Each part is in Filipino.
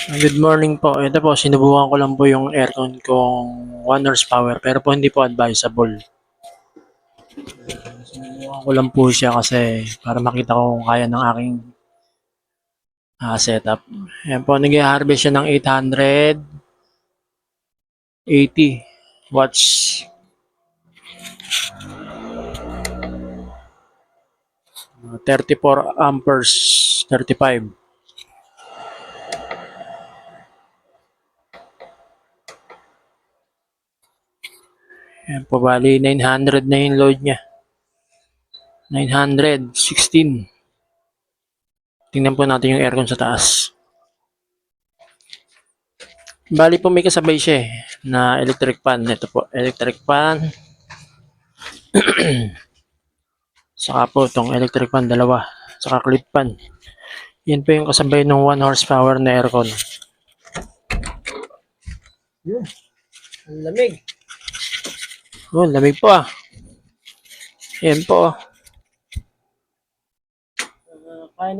Good morning po. Ito po, sinubukan ko lang po yung aircon kong 1 horsepower pero po hindi po advisable. Sinubukan ko lang po siya kasi para makita ko kung kaya ng aking setup. Ayan po, nag-harvest siya ng 880 watts. 34 amperes, 35. Ayan po, bali 900 na yung load niya. 916. Tingnan po natin yung aircon sa taas. Bali po may kasabay siya na electric fan. Ito po, electric fan. Saka po itong electric fan, dalawa. Saka clip fan. Yan po yung kasabay ng 1 horsepower na aircon. Yun. Ang lamig. Oh, lamig po ah. Yan po. Kaya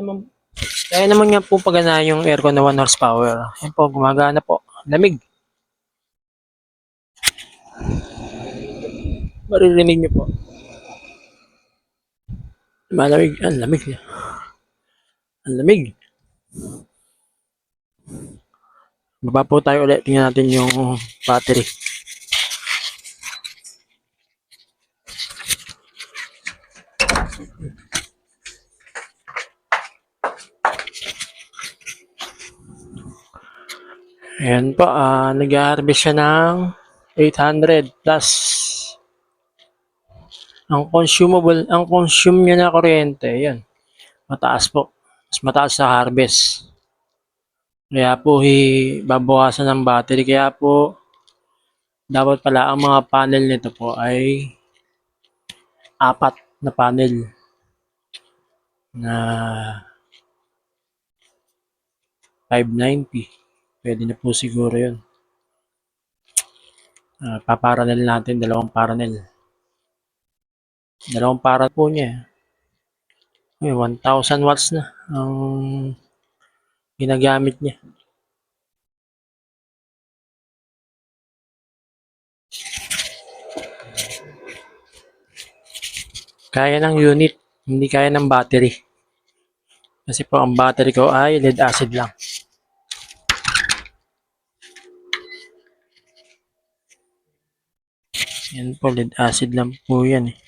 naman nga po pagana yung aircon na 1 horsepower. Yan po, gumagana po. Lamig. Maririnig niyo po. Malamig. Ang lamig. Ang lamig. Baba po tayo ulit. Tingnan natin yung battery. Ayan po, nag-harvest siya ng 800 plus. Ang consume niya na kuryente, yan. Mataas po. Mas mataas sa harvest. Kaya po, babawasan ng battery. Kaya po, dapat pala ang mga panel nito po ay 4 na panel na 590. Pwede na po siguro yun. Paparanel natin, dalawang paranel. Dalawang paranel po niya. 1,000 watts na ang ginagamit niya. Kaya ng unit, hindi kaya ng battery. Kasi po ang battery ko ay lead acid lang. Yan po, lead acid lang po yan eh.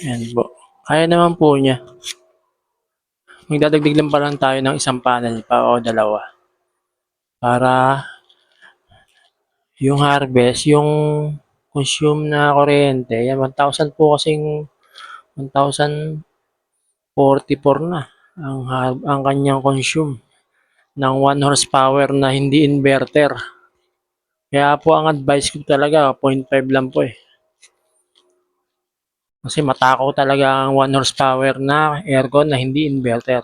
Yan po. Kaya naman po niya. Magdadagdag lang pa lang tayo ng isang panel pa o dalawa. Para yung harvest, yung consume na kuryente, yan 1,000 po kasing 1,044 na ang kanyang consume ng 1 horsepower na hindi inverter. Kaya po ang advice ko talaga 0.5 lang po eh. Kasi matakaw talaga ang 1 horsepower na aircon na hindi inverter.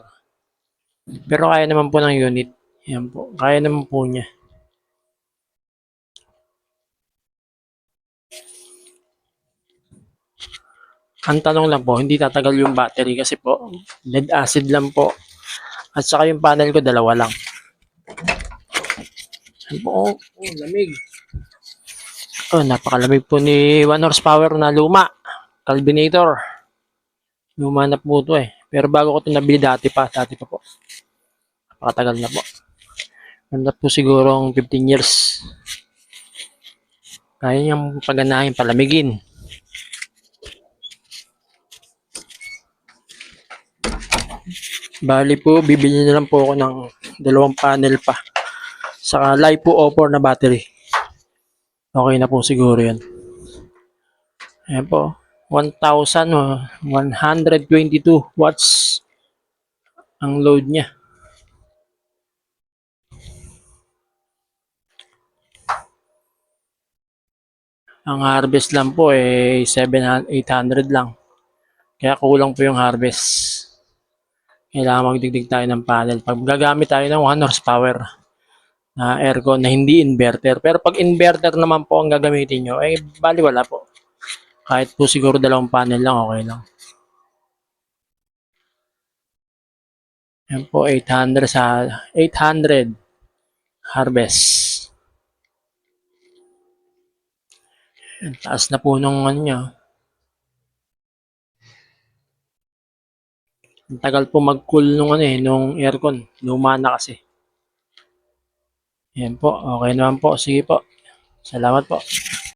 Pero kaya naman po ng unit. Yan po. Kaya naman po niya. Ang tanong lang po, hindi tatagal yung battery kasi po lead acid lang po. At saka yung panel ko dalawa lang. Yan po. Oh, lamig. Oh, napakalamig po ni 1 horsepower na luma. Calvinator. Luma na po ito eh. Pero bago ko ito nabili dati pa po. Napakatagal na po. Ganda po siguro 15 years. Kaya niyang paganahin, palamigin. Bali po, bibili na lang po ako ng dalawang panel pa. Saka LiPo O4 na battery. Okay na po siguro yan. Ayan po. 1,122 watts ang load niya. Ang harvest lang po eh 800 lang. Kaya kulang po yung harvest. Kailangan magdigdig tayo ng panel. Pag gagamit tayo ng 1 horsepower na aircon na hindi inverter. Pero pag inverter naman po ang gagamitin nyo, eh bali wala po. Kahit po siguro dalawang panel lang, okay lang. Yan po, 800 sa 800 harvest. Yan, taas na po nung ano niya. Ang tagal po mag-cool nung ano nung aircon. Luma na kasi. Yan po, okay naman po. Sige po. Salamat po.